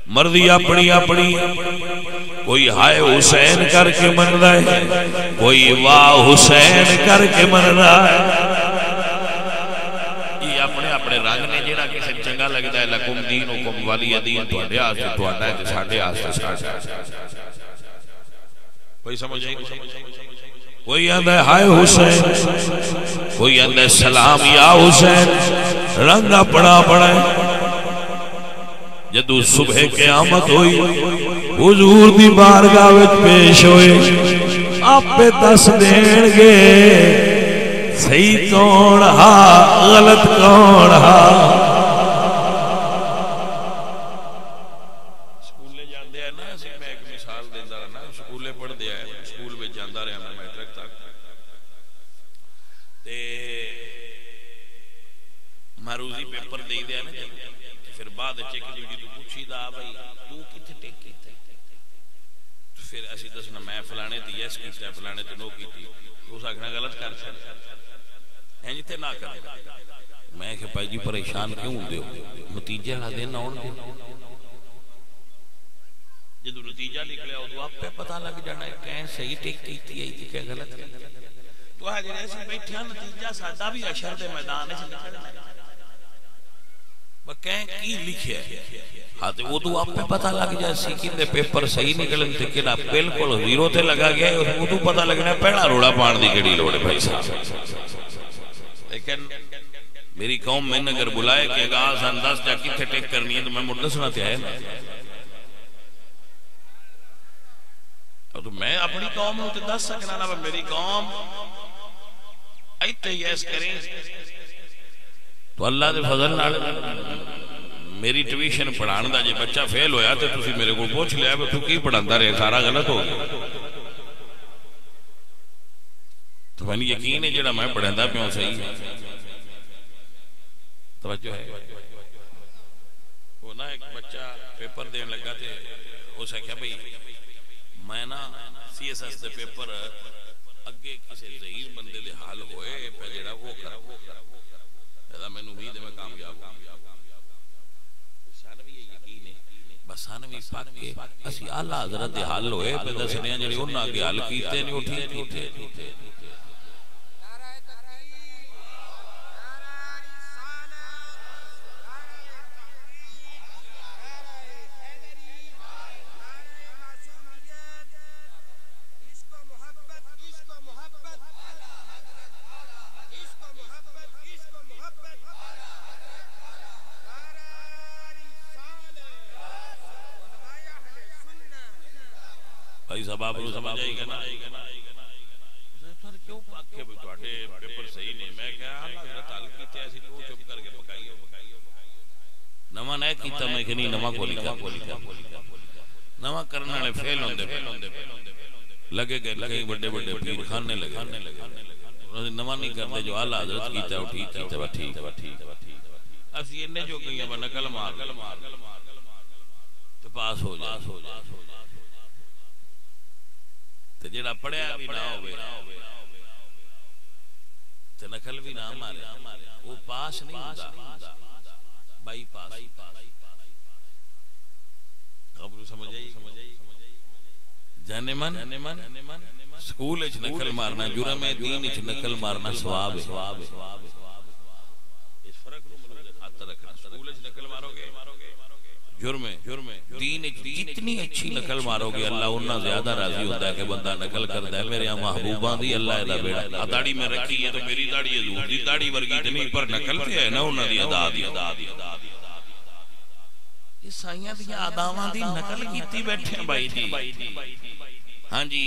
مرضی اپنی اپنی، کوئی ہائے حسین کر کے من رہا ہے، کوئی واہ حسین کر کے من رہا ہے۔ یہ اپنے اپنے رنگ نے، جیڑا کسی چنگا لگتا ہے لکم دینکم ولی دین، تواڈے واسطے تواڈا ہے تے ساڈے واسطے ساڈا۔ کوئی سمجھ نہیں؟ کوئی آندا ہے ہائے حسین، کوئی آندا ہے سلام یا حسین، رنگ اپنا اپنا ہے۔ جدو صبح قیامت ہوئی حضور دی بارگاہ وچ پیش ہوئے، آپ پہ دس دین گے صحیح کون ہا غلط کون ہا۔ سکولے جاندے ہیں نا، میں ایک مثال دیندا رہنا، سکولے پڑھ دیا ہے، سکول میں جاندا رہا میں میٹرک تک، تے معروضی پیپر دے دیا نا، پھر بعد چیک جی تو پوچھی دا بھائی تو کتنے ٹیک کیتے، پھر اسی دسنا میں فلانے تے یس کیتا، فلانے تے نو کیتی، تو اس آکھنا غلط کر چھڑ ہیں جی تے نہ کر۔ میں کہ بھائی جی پریشان کیوں ہوندے ہو، نتیجے والا دن آن دے، جدو نتیجہ نکلیا ادو آپ پہ پتہ لگ جانا ہے کہیں صحیح ٹیک کیتی ہے کہ غلط۔ تو آج ایسے بیٹھے نتیجہ ساڈا بھی اشر دے میدان وچ نکلنا ہے، کہیں کی لکھیا ہے، ہاں تے ادو آپ پہ پتہ لگ جائے سی کہ پیپر صحیح نکلن تے کہڑا بالکل زیرو تے لگا گیا ہے، ادو پتہ لگنا ہے پہلا روڑا پان دی کیڑی لوڑ ہے بھائی صاحب۔ لیکن میری قوم میں اگر بلائے کہ آغاز انداز جا کتنے ٹیک کرنی ہے تو میں مردسنا تے آئے نا، تو میں اپنی قوم ہوتے دس سکنا نا، میری قوم ایتے یس کریں تو اللہ دے فضل نال میری ٹیوشن پڑھان دا جے بچہ فیل ہویا تو تسی میرے کو پوچھ لیا تو کی پڑھاندا رہے، سارا غلط ہو گیا۔ تو میں یقین ہے جڑا میں پڑھاندا پیوں صحیح ہے، توجہ ہے۔ وہ نا ایک بچہ پیپر دین لگا تھے، اسے کہا بھئی میں نا سی ایس ایس دے پیپر اگے کسی ضعیف بندے دے حال ہوئے پہ جڑا وہ کرا میں نے امید ہے میں کامیاب ہوں۔ سانوی یقین ہے بس سانوی پاک کے اسی اعلیٰ حضرت دے حال ہوئے پہ دسنے ہیں جڑے انہاں آگے حال کیتے نہیں اٹھیے کیتے۔ بھائی صاحب آپ کو سمجھ آئی گا نا، کیوں پاکے بھی توڑے پیپر صحیح نہیں، میں کہا حضرت حال کیتے ایسی تو چپ کر کے پکائیو نمہ نئے کیتا، میں کہنی نمہ کو لکھا نمہ کرنا لے فیل ہوندے لگے گئے کئی بڑے بڑے پیر خانے لگے، نمہ نہیں کرتے جو اعلیٰ حضرت کیتا وہ ٹھیک کیتا وہ ٹھیک۔ اسی انہیں جو کہیں اب نکل مار تو پاس ہو جائے، تو جڑا پڑھیا بھی نہ ہوئے تو نکل بھی نہ مارے، وہ پاس نہیں ہوتا، بائی پاس۔ خبرو سمجھ آئی؟ جانے من سکول اچھ نکل مارنا جرم ہے، دین اچھ نکل مارنا ثواب ہے۔ اس فرق نو منو خاطر رکھنا، سکول اچھ نکل مارو گے جرم ہے، دین جتنی اچھی نکل مارو گے اللہ انہا زیادہ راضی ہوتا ہے کہ بندہ نکل کرتا ہے۔ میرے یہاں محبوبان دی اللہ ادا بیڑا داڑی میں رکھی ہے تو میری داڑی حضور دی داڑی ورگی نہیں، پر نکل تے ہے نا انہا دی ادا دی۔ یہ سائیاں دی آداواں دی نکل کیتی بیٹھے ہیں بھائی جی، ہاں جی۔